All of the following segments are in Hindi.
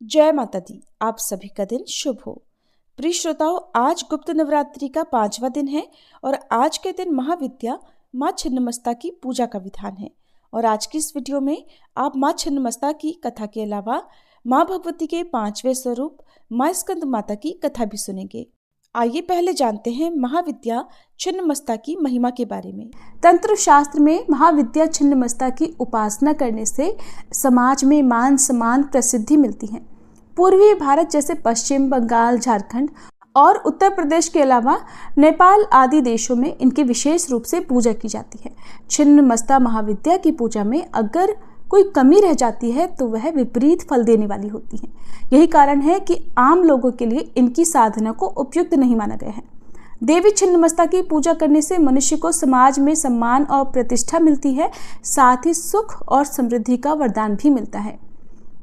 जय माता दी। आप सभी का दिन शुभ हो। प्रिय श्रोताओं, आज गुप्त नवरात्रि का 5वां दिन है और आज के दिन महाविद्या माँ छिन्नमस्ता की पूजा का विधान है। और आज की इस वीडियो में आप माँ छिन्नमस्ता की कथा के अलावा माँ भगवती के 5वें स्वरूप माँ स्कंद माता की कथा भी सुनेंगे। आइए पहले जानते हैं महाविद्या छिन्नमस्ता की महिमा के बारे में। तंत्र शास्त्र में महाविद्या छिन्नमस्ता की उपासना करने से समाज में मान सम्मान प्रसिद्धि मिलती है। पूर्वी भारत जैसे पश्चिम बंगाल, झारखंड और उत्तर प्रदेश के अलावा नेपाल आदि देशों में इनकी विशेष रूप से पूजा की जाती है। छिन्नमस्ता महाविद्या की पूजा में अगर कोई कमी रह जाती है तो वह विपरीत फल देने वाली होती है। यही कारण है कि आम लोगों के लिए इनकी साधना को उपयुक्त नहीं माना गया है। देवी छिन्नमस्ता की पूजा करने से मनुष्य को समाज में सम्मान और प्रतिष्ठा मिलती है, साथ ही सुख और समृद्धि का वरदान भी मिलता है।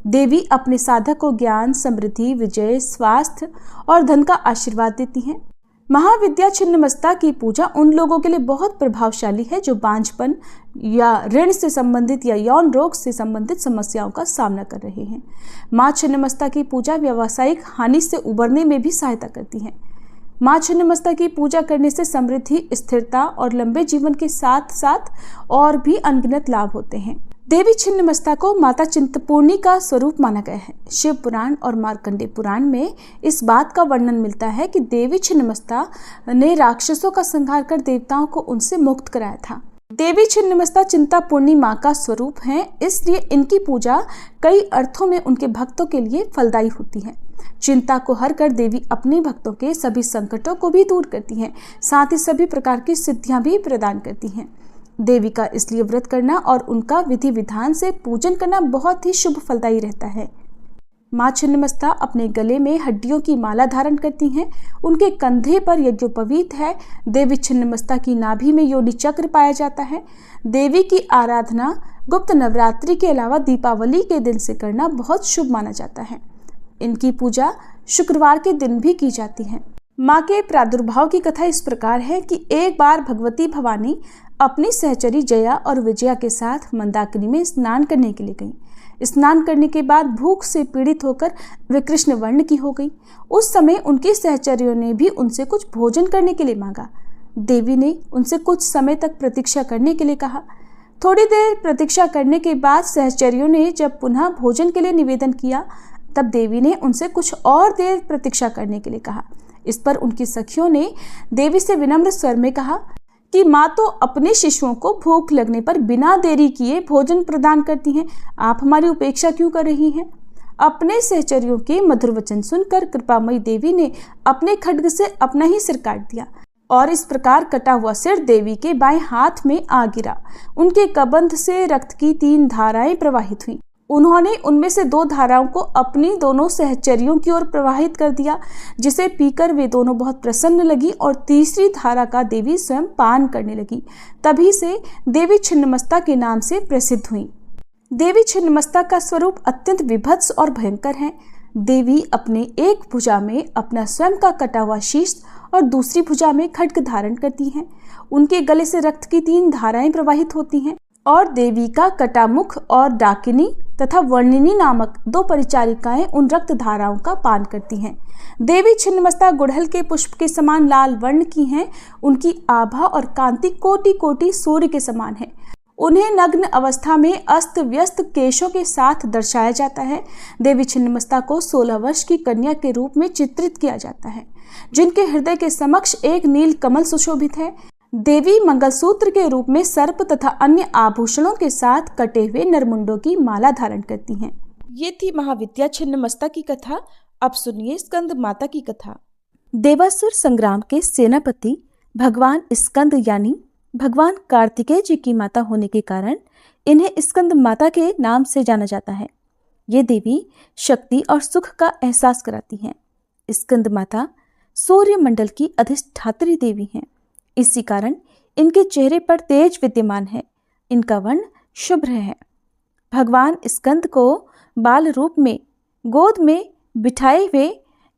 देवी अपने साधक को ज्ञान, समृद्धि, विजय, स्वास्थ्य और धन का आशीर्वाद देती हैं। महाविद्या छिन्नमस्ता की पूजा उन लोगों के लिए बहुत प्रभावशाली है जो बांझपन या ऋण से संबंधित या यौन रोग से संबंधित समस्याओं का सामना कर रहे हैं। माँ छिन्नमस्ता की पूजा व्यावसायिक हानि से उबरने में भी सहायता करती है। माँ छिन्नमस्ता की पूजा करने से समृद्धि, स्थिरता और लंबे जीवन के साथ साथ और भी अनगिनत लाभ होते हैं। देवी छिन्नमस्ता को माता चिंतपूर्णी का स्वरूप माना गया है। शिव पुराण और मार्कंडेय पुराण में इस बात का वर्णन मिलता है कि देवी छिन्नमस्ता ने राक्षसों का संहार कर देवताओं को उनसे मुक्त कराया था। देवी छिन्नमस्ता चिंतपूर्णी माँ का स्वरूप है, इसलिए इनकी पूजा कई अर्थों में उनके भक्तों के लिए फलदायी होती है। चिंता को हर कर देवी अपने भक्तों के सभी संकटों को भी दूर करती हैं, साथ ही सभी प्रकार की सिद्धियां भी प्रदान करती हैं। देवी का इसलिए व्रत करना और उनका विधि विधान से पूजन करना बहुत ही शुभ फलदायी रहता है। माँ छिन्नमस्ता अपने गले में हड्डियों की माला धारण करती हैं। उनके कंधे पर यज्ञोपवीत है। देवी छिन्नमस्ता की नाभि में योनि चक्र पाया जाता है। देवी की आराधना गुप्त नवरात्रि के अलावा दीपावली के दिन से करना बहुत शुभ माना जाता है। इनकी पूजा शुक्रवार के दिन भी की जाती है। माँ के प्रादुर्भाव की कथा इस प्रकार है कि एक बार भगवती भवानी अपनी सहचरी जया और विजया के साथ मंदाकिनी में स्नान करने के लिए गईं। स्नान करने के बाद भूख से पीड़ित होकर वे कृष्ण वर्ण की हो गई। उस समय उनकी सहचरियों ने भी उनसे कुछ भोजन करने के लिए मांगा। देवी ने उनसे कुछ समय तक प्रतीक्षा करने के लिए कहा। थोड़ी देर प्रतीक्षा करने के बाद सहचरियों ने जब पुनः भोजन के लिए निवेदन किया, तब देवी ने उनसे कुछ और देर प्रतीक्षा करने के लिए कहा। इस पर उनकी सखियों ने देवी से विनम्र स्वर में कहा कि माँ तो अपने शिशुओं को भूख लगने पर बिना देरी किए भोजन प्रदान करती हैं, आप हमारी उपेक्षा क्यों कर रही हैं? अपने सहचरियों के मधुर वचन सुनकर कृपामयी देवी ने अपने खड्ग से अपना ही सिर काट दिया और इस प्रकार कटा हुआ सिर देवी के बाएं हाथ में आ गिरा। उनके कबंध से रक्त की 3 धाराएं प्रवाहित हुई। उन्होंने उनमें से 2 धाराओं को अपनी दोनों सहचरियों की ओर प्रवाहित कर दिया, जिसे पीकर वे दोनों बहुत प्रसन्न लगी और तीसरी धारा का देवी स्वयं पान करने लगी। तभी से देवी छिन्नमस्ता के नाम से प्रसिद्ध हुई। देवी छिन्नमस्ता का स्वरूप अत्यंत विभत्स और भयंकर है। देवी अपने एक भुजा में अपना स्वयं का कटा हुआ शीश और दूसरी भुजा में खड्ग धारण करती हैं। उनके गले से रक्त की 3 धाराएं प्रवाहित होती हैं और देवी का कटा मुख और डाकिनी तथा वर्णिनी नामक 2 परिचारिकाएं उन रक्त धाराओं का पान करती हैं। देवी छिन्नमस्ता गुड़हल के पुष्प के समान लाल वर्ण की हैं। उनकी आभा और कांति कोटि कोटि सूर्य के समान है। उन्हें नग्न अवस्था में अस्त व्यस्त केशों के साथ दर्शाया जाता है। देवी छिन्नमस्ता को 16 वर्ष की कन्या के रूप में चित्रित किया जाता है, जिनके हृदय के समक्ष एक नील कमल सुशोभित है। देवी मंगलसूत्र के रूप में सर्प तथा अन्य आभूषणों के साथ कटे हुए नरमुंडों की माला धारण करती हैं। ये थी महाविद्या छिन्नमस्ता की कथा। अब सुनिए स्कंद माता की कथा। देवासुर संग्राम के सेनापति भगवान स्कंद यानी भगवान कार्तिकेय जी की माता होने के कारण इन्हें स्कंद माता के नाम से जाना जाता है। ये देवी शक्ति और सुख का एहसास कराती हैं। स्कंद माता सूर्य मंडल की अधिष्ठात्री देवी हैं। इसी कारण इनके चेहरे पर तेज विद्यमान है। इनका वर्ण शुभ्र है। भगवान स्कंद को बाल रूप में गोद में बिठाए हुए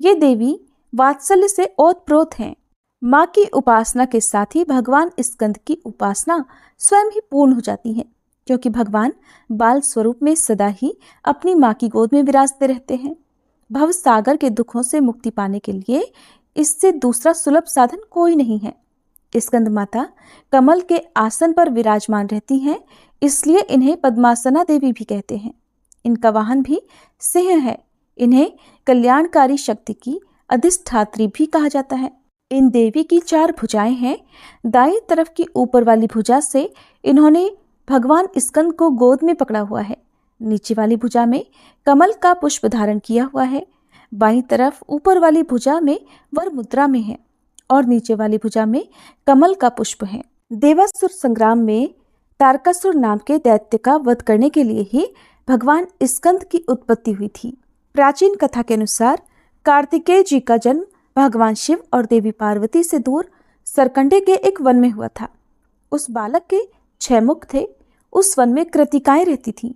ये देवी वात्सल्य से ओतप्रोत हैं। माँ की उपासना के साथ ही भगवान स्कंद की उपासना स्वयं ही पूर्ण हो जाती है, क्योंकि भगवान बाल स्वरूप में सदा ही अपनी माँ की गोद में विराजते रहते हैं। भव सागर के दुखों से मुक्ति पाने के लिए इससे दूसरा सुलभ साधन कोई नहीं है। स्कंद माता कमल के आसन पर विराजमान रहती हैं, इसलिए इन्हें पद्मासना देवी भी कहते हैं। इनका वाहन भी सिंह है। इन्हें कल्याणकारी शक्ति की अधिष्ठात्री भी कहा जाता है। इन देवी की 4 भुजाएं हैं। दाईं तरफ की ऊपर वाली भुजा से इन्होंने भगवान स्कंद को गोद में पकड़ा हुआ है। नीचे वाली भुजा में कमल का पुष्प धारण किया हुआ है। बाईं तरफ ऊपर वाली भुजा में वर मुद्रा में है और नीचे वाली भुजा में कमल का पुष्प है। देवासुर संग्राम में तारकासुर नाम के दैत्य का वध करने के लिए ही भगवान स्कंद की उत्पत्ति हुई थी। प्राचीन कथा के अनुसार कार्तिकेय जी का जन्म भगवान शिव और देवी पार्वती से दूर सरकंडे के एक वन में हुआ था। उस बालक के 6 मुख थे। उस वन में कृतिकाएं रहती थीं।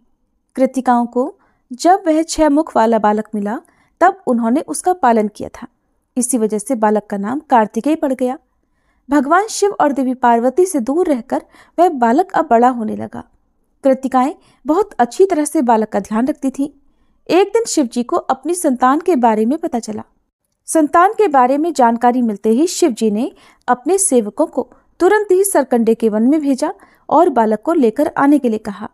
कृतिकाओं को जब वह 6 मुख वाला बालक मिला तब उन्होंने उसका पालन किया था। इसी वजह से बालक का नाम कार्तिकेय पड़ गया। भगवान शिव और देवी पार्वती से दूर रहकर वह बालक अब बड़ा होने लगा। कृतिकाएं बहुत अच्छी तरह से बालक का ध्यान रखती थीं। एक दिन शिव जी को अपनी संतान के बारे में पता चला। संतान के बारे में जानकारी मिलते ही शिव जी ने अपने सेवकों को तुरंत ही सरकंडे के वन में भेजा और बालक को लेकर आने के लिए कहा।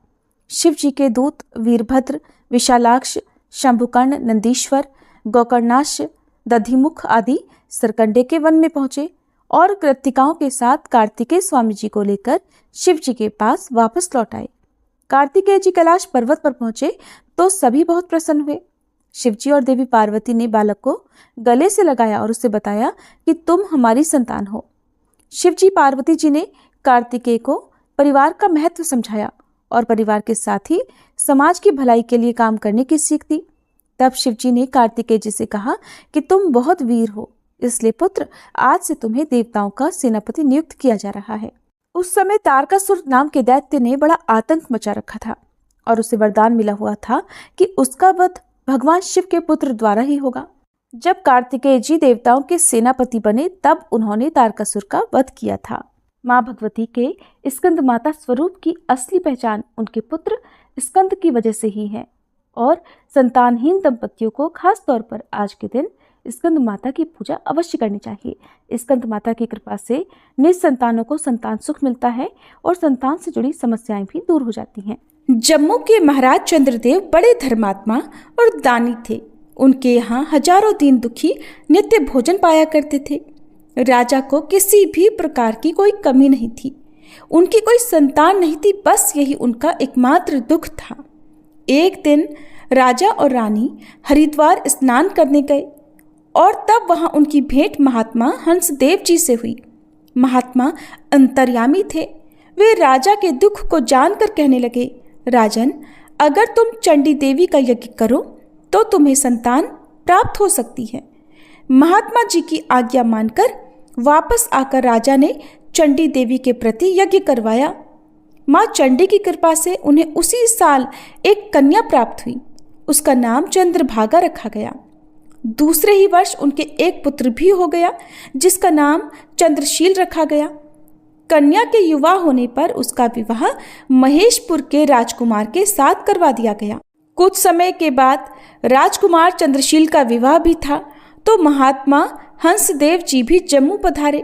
शिव जी के दूत वीरभद्र, विशालाक्ष, शंभुकर्ण, नंदीश्वर, गोकर्णाश, दधिमुख आदि सरकंडे के वन में पहुंचे और कृतिकाओं के साथ कार्तिकेय स्वामी जी को लेकर शिव जी के पास वापस लौट आए। कार्तिकेय जी कैलाश पर्वत पर पहुंचे तो सभी बहुत प्रसन्न हुए। शिव जी और देवी पार्वती ने बालक को गले से लगाया और उसे बताया कि तुम हमारी संतान हो। शिव जी पार्वती जी ने कार्तिकेय को परिवार का महत्व समझाया और परिवार के साथ ही समाज की भलाई के लिए काम करने की सीख दी। तब शिव जी ने कार्तिकेय जी से कहा कि तुम बहुत वीर हो, इसलिए पुत्र आज से तुम्हें देवताओं का सेनापति नियुक्त किया जा रहा है। उस समय तारकासुर नाम के दैत्य ने बड़ा आतंक मचा रखा था और उसे वरदान मिला हुआ था कि उसका वध भगवान शिव के पुत्र द्वारा ही होगा। जब कार्तिकेय जी देवताओं के सेनापति बने तब उन्होंने तारकासुर का वध किया था। माँ भगवती के स्कंद माता स्वरूप की असली पहचान उनके पुत्र स्कंद की वजह से ही है और संतानहीन दंपतियों को खास तौर पर आज के दिन स्कंद माता की पूजा अवश्य करनी चाहिए। स्कंद माता की कृपा से निसंतानों को संतान सुख मिलता है और संतान से जुड़ी समस्याएं भी दूर हो जाती हैं। जम्मू के महाराज चंद्रदेव बड़े धर्मात्मा और दानी थे। उनके यहाँ हजारों दीन दुखी नित्य भोजन पाया करते थे। राजा को किसी भी प्रकार की कोई कमी नहीं थी। उनकी कोई संतान नहीं थी, बस यही उनका एकमात्र दुख था। एक दिन राजा और रानी हरिद्वार स्नान करने गए और तब वहां उनकी भेंट महात्मा हंसदेव जी से हुई। महात्मा अंतर्यामी थे। वे राजा के दुख को जानकर कहने लगे, राजन, अगर तुम चंडी देवी का यज्ञ करो तो तुम्हें संतान प्राप्त हो सकती है। महात्मा जी की आज्ञा मानकर वापस आकर राजा ने चंडी देवी के प्रति यज्ञ करवाया। माँ चंडी की कृपा से उन्हें उसी साल एक कन्या प्राप्त हुई। उसका नाम चंद्रभागा रखा गया। दूसरे ही वर्ष उनके एक पुत्र भी हो गया जिसका नाम चंद्रशील रखा गया। कन्या के युवा होने पर उसका विवाह महेशपुर के राजकुमार के साथ करवा दिया गया। कुछ समय के बाद राजकुमार चंद्रशील का विवाह भी था तो महात्मा हंसदेव जी भी जम्मू पधारे।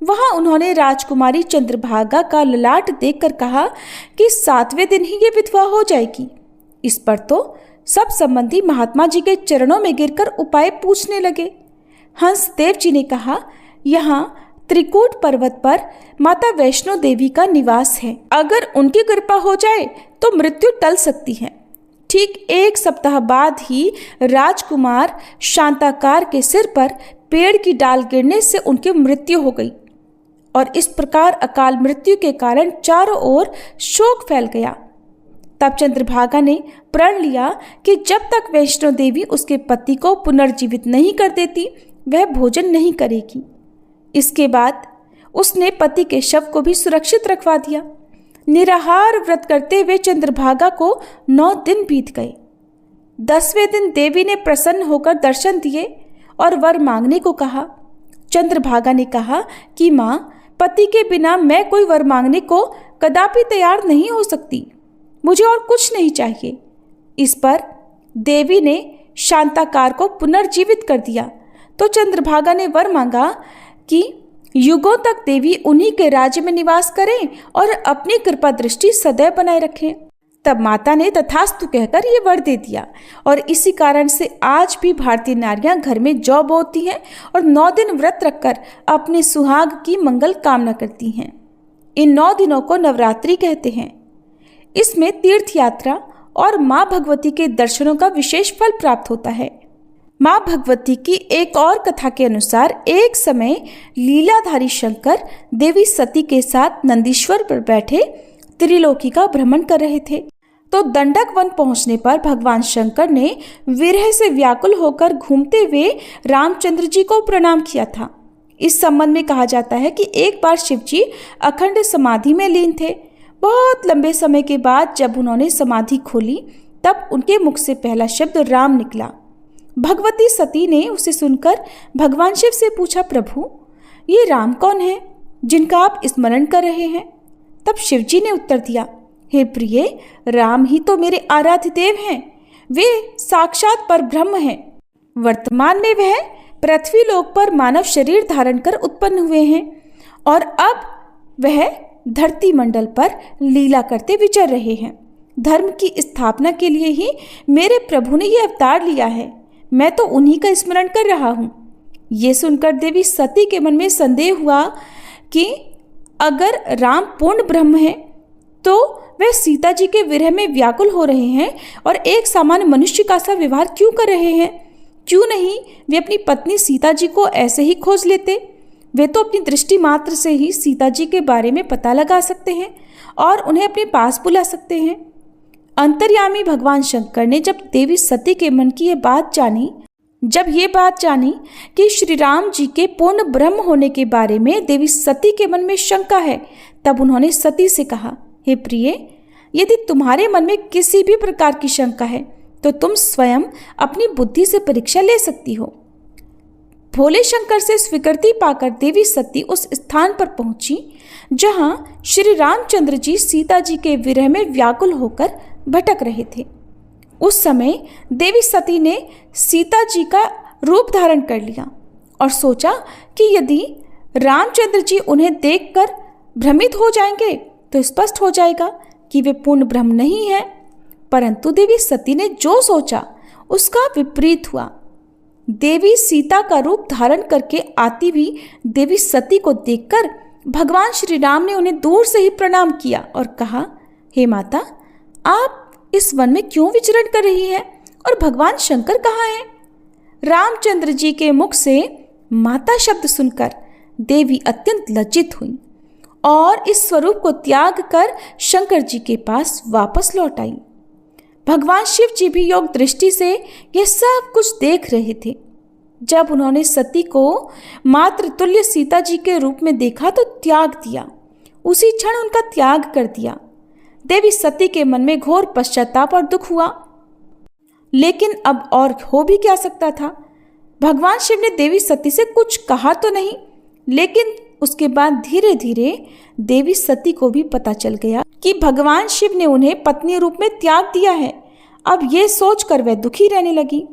वहां उन्होंने राजकुमारी चंद्रभागा का ललाट देखकर कहा कि 7वें दिन ही ये विधवा हो जाएगी। इस पर तो सब संबंधी महात्मा जी के चरणों में गिरकर उपाय पूछने लगे। हंसदेव जी ने कहा, यहाँ त्रिकूट पर्वत पर माता वैष्णो देवी का निवास है। अगर उनकी कृपा हो जाए तो मृत्यु टल सकती है। ठीक 1 सप्ताह बाद ही राजकुमार शांताकार के सिर पर पेड़ की डाल गिरने से उनकी मृत्यु हो गई और इस प्रकार अकाल मृत्यु के कारण चारों ओर शोक फैल गया। तब चंद्रभागा ने प्रण लिया कि जब तक वैष्णो देवी उसके पति को पुनर्जीवित नहीं कर देती वह भोजन नहीं करेगी। इसके बाद उसने पति के शव को भी सुरक्षित रखवा दिया। निराहार व्रत करते हुए चंद्रभागा को 9 दिन बीत गए। 10वें दिन देवी ने प्रसन्न होकर दर्शन दिए और वर मांगने को कहा। चंद्रभागा ने कहा कि माँ, पति के बिना मैं कोई वर मांगने को कदापि तैयार नहीं हो सकती। मुझे और कुछ नहीं चाहिए। इस पर देवी ने शांताकार को पुनर्जीवित कर दिया तो चंद्रभागा ने वर मांगा कि युगों तक देवी उन्हीं के राज्य में निवास करें और अपनी कृपा दृष्टि सदैव बनाए रखें। तब माता ने तथास्तु कहकर ये वर दे दिया और इसी कारण से आज भी भारतीय नारियां घर में जौ बोती हैं और 9 दिन व्रत रखकर अपने सुहाग की मंगल कामना करती हैं। इन 9 दिनों को नवरात्रि कहते हैं। इसमें तीर्थ यात्रा और माँ भगवती के दर्शनों का विशेष फल प्राप्त होता है। माँ भगवती की एक और कथा के अनुसार एक समय लीलाधारी शंकर देवी सती के साथ नंदीश्वर पर बैठे त्रिलोकी का भ्रमण कर रहे थे तो दंडक वन पहुंचने पर भगवान शंकर ने विरह से व्याकुल होकर घूमते हुए रामचंद्र जी को प्रणाम किया था। इस संबंध में कहा जाता है कि एक बार शिव जी अखंड समाधि में लीन थे। बहुत लंबे समय के बाद जब उन्होंने समाधि खोली तब उनके मुख से पहला शब्द राम निकला। भगवती सती ने उसे सुनकर भगवान शिव से पूछा, प्रभु ये राम कौन है जिनका आप स्मरण कर रहे हैं? तब शिव जी ने उत्तर दिया, हे प्रिय, राम ही तो मेरे आराध्य देव हैं। वे साक्षात परब्रह्म हैं। वर्तमान में वह पृथ्वी लोक पर मानव शरीर धारण कर उत्पन्न हुए हैं और अब वह धरती मंडल पर लीला करते विचर रहे हैं। धर्म की स्थापना के लिए ही मेरे प्रभु ने यह अवतार लिया है। मैं तो उन्हीं का स्मरण कर रहा हूँ। ये सुनकर देवी सती के मन में संदेह हुआ कि अगर राम पूर्ण ब्रह्म है तो वे सीता जी के विरह में व्याकुल हो रहे हैं और एक सामान्य मनुष्य का सा व्यवहार क्यों कर रहे हैं? क्यों नहीं वे अपनी पत्नी सीता जी को ऐसे ही खोज लेते? वे तो अपनी दृष्टि मात्र से ही सीता जी के बारे में पता लगा सकते हैं और उन्हें अपने पास बुला सकते हैं। अंतर्यामी भगवान शंकर ने जब देवी सती के मन की ये बात जानी कि श्री राम जी के पूर्ण ब्रह्म होने के बारे में देवी सती के मन में शंका है, तब उन्होंने सती से कहा, हे प्रिय, यदि तुम्हारे मन में किसी भी प्रकार की शंका है तो तुम स्वयं अपनी बुद्धि से परीक्षा ले सकती हो। भोले शंकर से स्वीकृति पाकर देवी सती उस स्थान पर पहुंची जहां श्री रामचंद्र जी सीता जी के विरह में व्याकुल होकर भटक रहे थे। उस समय देवी सती ने सीता जी का रूप धारण कर लिया और सोचा कि यदि रामचंद्र जी उन्हें देखकर भ्रमित हो जाएंगे तो स्पष्ट हो जाएगा कि वे पूर्ण ब्रह्म नहीं है। परंतु देवी सती ने जो सोचा उसका विपरीत हुआ। देवी सीता का रूप धारण करके आती हुई देवी सती को देखकर भगवान श्री राम ने उन्हें दूर से ही प्रणाम किया और कहा, हे माता, आप इस वन में क्यों विचरण कर रही हैं और भगवान शंकर कहाँ हैं? रामचंद्र जी के मुख से माता शब्द सुनकर देवी अत्यंत लज्जित हुई और इस स्वरूप को त्याग कर शंकर जी के पास वापस लौट आई। भगवान शिव जी भी योग दृष्टि से यह सब कुछ देख रहे थे। जब उन्होंने सती को मात्र तुल्य सीता जी के रूप में देखा तो त्याग दिया। उसी क्षण उनका त्याग कर दिया। देवी सती के मन में घोर पश्चाताप और दुख हुआ, लेकिन अब और हो भी क्या सकता था। भगवान शिव ने देवी सती से कुछ कहा तो नहीं, लेकिन उसके बाद धीरे धीरे देवी सती को भी पता चल गया कि भगवान शिव ने उन्हें पत्नी रूप में त्याग दिया है। अब ये सोचकर वह दुखी रहने लगी।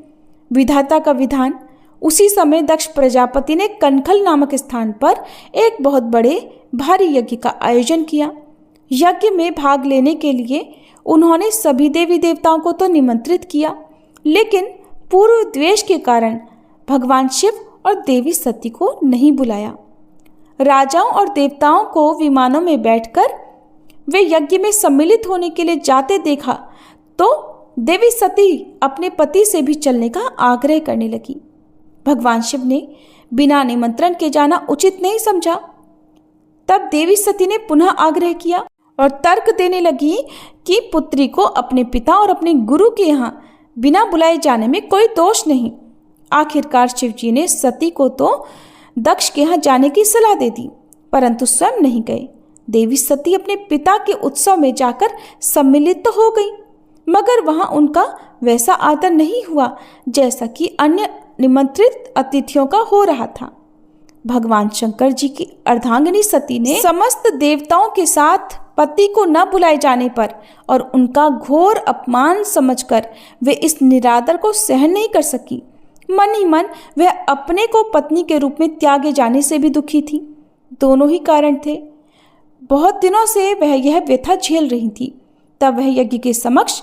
विधाता का विधान। उसी समय दक्ष प्रजापति ने कनखल नामक स्थान पर एक बहुत बड़े भारी यज्ञ का आयोजन किया। यज्ञ में भाग लेने के लिए उन्होंने सभी देवी देवताओं को तो निमंत्रित किया, लेकिन पूर्व द्वेष के कारण भगवान शिव और देवी सती को नहीं बुलाया। राजाओं और देवताओं को विमानों में बैठकर वे यज्ञ में सम्मिलित होने के लिए जाते देखा तो देवी सती अपने पति से भी चलने का आग्रह करने लगी। भगवान शिव ने बिना निमंत्रण के जाना उचित नहीं समझा। तब देवी सती ने पुनः आग्रह किया और तर्क देने लगी कि पुत्री को अपने पिता और अपने गुरु के यहाँ बिना बुलाए जाने में कोई दोष नहीं। आखिरकार शिव जी ने सती को तो दक्ष के यहाँ जाने की सलाह दे दी, परंतु स्वयं नहीं गए। देवी सती अपने पिता के उत्सव में जाकर सम्मिलित तो हो गई, मगर वहां उनका वैसा आदर नहीं हुआ जैसा कि अन्य निमंत्रित अतिथियों का हो रहा था। भगवान शंकर जी की अर्धांगिनी सती ने समस्त देवताओं के साथ पति को न बुलाए जाने पर और उनका घोर अपमान समझकर वे इस निरादर को सहन नहीं कर सकी। मन ही मन वह अपने को पत्नी के रूप में त्यागे जाने से भी दुखी थी। दोनों ही कारण थे। बहुत दिनों से वह यह व्यथा झेल रही थी। तब वह यज्ञ के समक्ष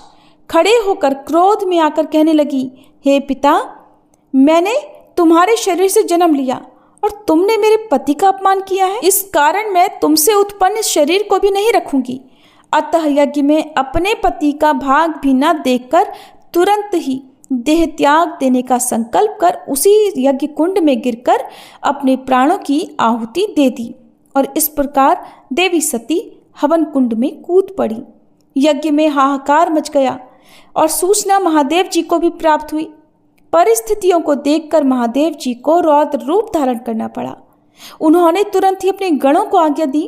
खड़े होकर क्रोध में आकर कहने लगी, हे पिता, मैंने तुम्हारे शरीर से जन्म लिया और तुमने मेरे पति का अपमान किया है। इस कारण मैं तुमसे उत्पन्न इस शरीर को भी नहीं रखूंगी। अतः यज्ञ में अपने पति का भाग भी न देखकर तुरंत ही देह त्याग देने का संकल्प कर उसी यज्ञ कुंड में गिरकर अपने प्राणों की आहुति दे दी और इस प्रकार देवी सती हवन कुंड में कूद पड़ी। यज्ञ में हाहाकार मच गया और सूचना महादेव जी को भी प्राप्त हुई। परिस्थितियों को देखकर महादेव जी को रौद्र रूप धारण करना पड़ा। उन्होंने तुरंत ही अपने गणों को आज्ञा दी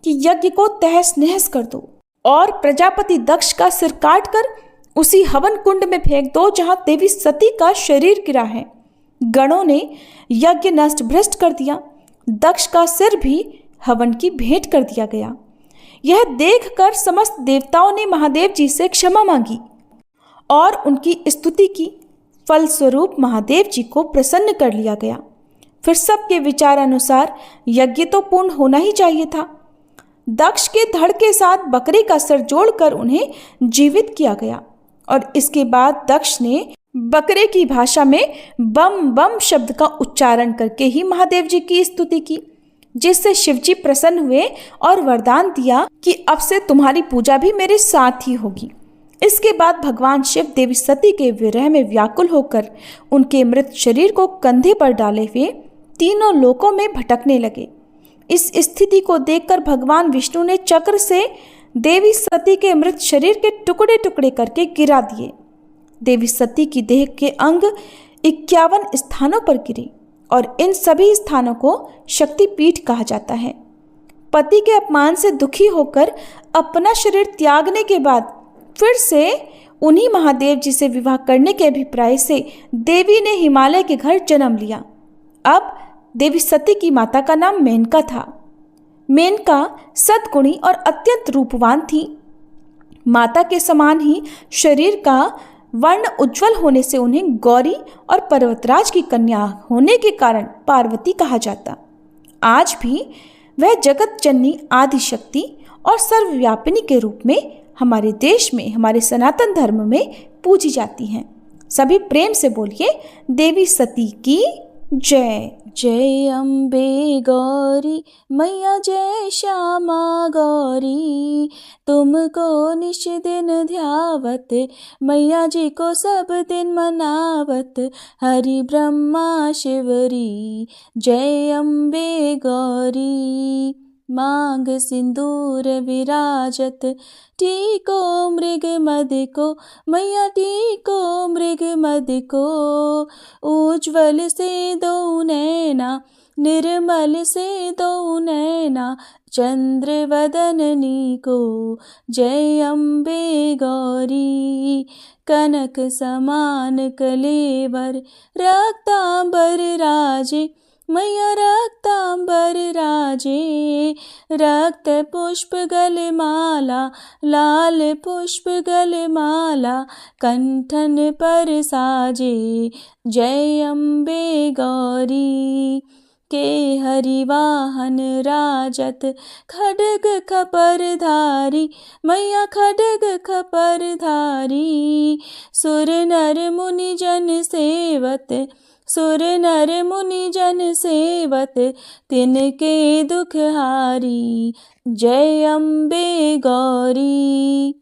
कि यज्ञ को तहस नहस कर दो और प्रजापति दक्ष का सिर काटकर उसी हवन कुंड में फेंक दो जहां देवी सती का शरीर गिरा है। गणों ने यज्ञ नष्ट भ्रष्ट कर दिया। दक्ष का सिर भी हवन की भेंट कर दिया गया। यह देखकर समस्त देवताओं ने महादेव जी से क्षमा मांगी और उनकी स्तुति की। फलस्वरूप महादेव जी को प्रसन्न कर लिया गया। फिर सबके विचार अनुसार यज्ञ तो पूर्ण होना ही चाहिए था। दक्ष के धड़ के साथ बकरी का सिर जोड़कर उन्हें जीवित किया गया और इसके बाद दक्ष ने बकरे की भाषा में बम बम शब्द का उच्चारण करके ही महादेव जी की स्तुति की, जिससे शिवजी प्रसन्न हुए और वरदान दिया कि अब से तुम्हारी पूजा भी मेरे साथ ही होगी। इसके बाद भगवान शिव देवी सती के विरह में व्याकुल होकर उनके मृत शरीर को कंधे पर डाले हुए तीनों लोकों में भटकने लगे। इस स्थिति को देखकर भगवान विष्णु ने चक्र से देवी सती के मृत शरीर के टुकड़े टुकड़े करके गिरा दिए। देवी सती की देह के अंग 51 स्थानों पर गिरे और इन सभी स्थानों को शक्तिपीठ कहा जाता है। पति के अपमान से दुखी होकर अपना शरीर त्यागने के बाद फिर से उन्हीं महादेव जी से विवाह करने के अभिप्राय से देवी ने हिमालय के घर जन्म लिया। अब देवी सती की माता का नाम मेनका था। मेनका सद्गुणी और अत्यंत रूपवान थी। माता के समान ही शरीर का वर्ण उज्जवल होने से उन्हें गौरी और पर्वतराज की कन्या होने के कारण पार्वती कहा जाता। आज भी वह जगत जननी आदिशक्ति और सर्वव्यापिनी के रूप में हमारे देश में, हमारे सनातन धर्म में पूजी जाती हैं। सभी प्रेम से बोलिए, देवी सती की जय। जय अम्बे गौरी मैया, जय श्यामा गौरी, तुमको निश दिन ध्यावत, मैया जी को सब दिन मनावत, हरि ब्रह्मा शिवरी। जय अम्बे गौरी, मांग सिंदूर विराजत, टीको मृग मद को, मैया टीको मृग मद को, उज्ज्वल से दो नैना, निर्मल से दो नैना, चंद्र वदननी को। जय अम्बे गौरी, कनक समान कलेवर, रक्तांबर राजे, मैया रक्तांबर राजे, रक्त पुष्प गलमाला, लाल पुष्प गलमाला, कंठन पर साजे। जय अम्बे गौरी, के हरिवाहन राजत, खड्ग खपर धारी, मैया खड्ग खपर धारी, सुर नर मुनि जन सेवत, सुर नर मुनि जन सेवत, तिनके दुख हारी। जय अम्बे गौरी,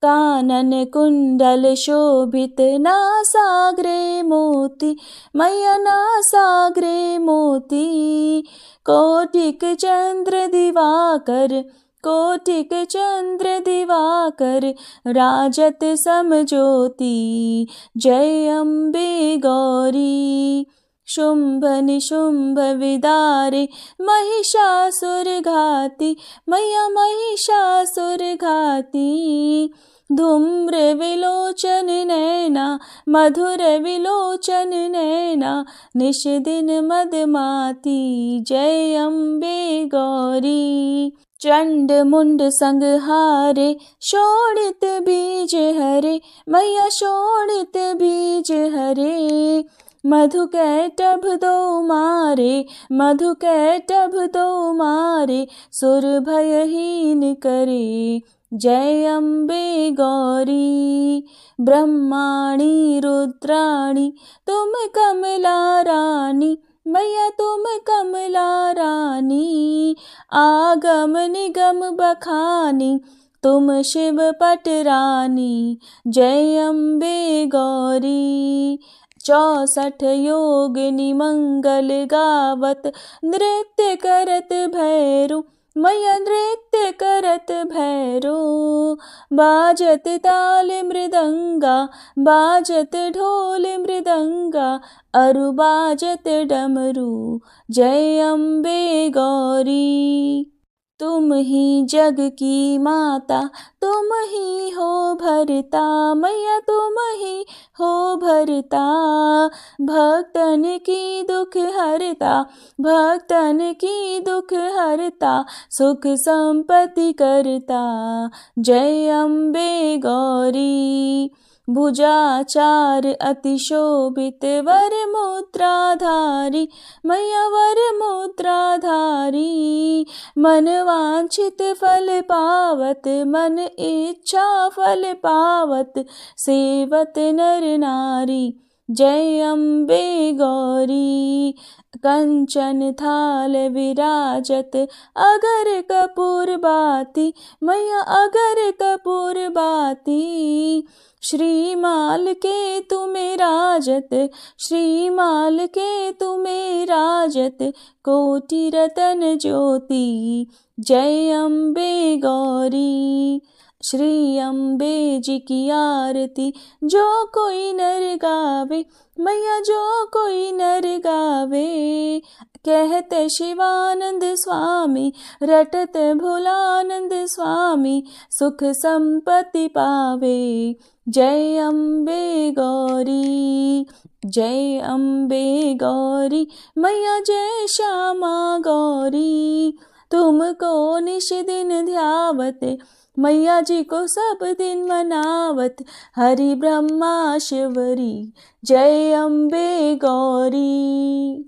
कानन कुंडल शोभित, नासाग्रे मोती, मैया नासाग्रे मोती, कोटिक चंद्र दिवाकर, कोटिक चंद्र दिवाकर, राजत समज्योति। जय अम्बे गौरी, शुंभ निशुंभ विदारे, महिषासुर घाती, मैया महिषासुर घाती, धूम्र विलोचन नैना मधुर विलोचन नैना निश दिन मदमाती जय अम्बे गौरी। चंड मुंड संहारे शोणित बीज हरे मैया शोणित बीज हरे। मधु कैटभ दो मारे मधु कैटभ दो मारे सुर भयहीन करे जय अम्बे गौरी। ब्रह्माणी रुद्राणी तुम कमला रानी मैया तुम कमला रानी। आगम निगम बखानी तुम शिव पट रानी जय अम्बे गौरी। 64 योगिनी मंगल गावत नृत्य करत भैरू मैया नृत्य करत भैरू। बाजत ताल मृदंगा बाजत ढोल मृदंगा अरु बाजत डमरू जय अम्बे गौरी। तुम ही जग की माता तुम ही हो भरता मैया तुम ही हो भरता। भक्तन की दुख हरता भक्तन की दुख हरता सुख संपत्ति करता जय अम्बे गौरी। भुजाचार अति शोभित वर मुद्राधारी मैया वर मुद्राधारी। मन वांछित फल पावत मन इच्छा फल पावत सेवत नर नारी जय अम्बे गौरी। कंचन थाल विराजत अगर कपूर बाती मैया अगर कपूर बाती। श्रीमाल के तुम्हें राजत श्रीमाल के तुम्हें राजत कोटि रतन ज्योति जय अम्बे गौरी। श्री अम्बे जी की आरती जो कोई नर गावे मैया जो कोई नर गावे। कहते शिवानंद स्वामी रटत भोलानंद स्वामी सुख संपत्ति पावे जय अम्बे गौरी। जय अम्बे गौरी मैया जय श्यामा गौरी। तुमको निश दिन ध्यावत मैया जी को सब दिन मनावत हरि ब्रह्मा शिवरी जय अम्बे गौरी।